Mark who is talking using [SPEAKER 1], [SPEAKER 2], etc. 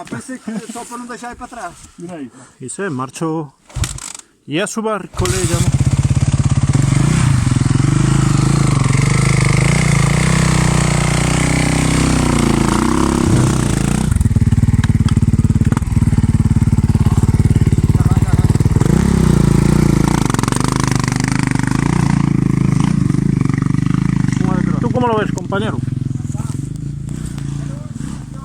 [SPEAKER 1] Pensé que sto per non lasciare per atrás.
[SPEAKER 2] Y se marchó y a su barco le llamó. ¿Tú cómo lo ves, compañero?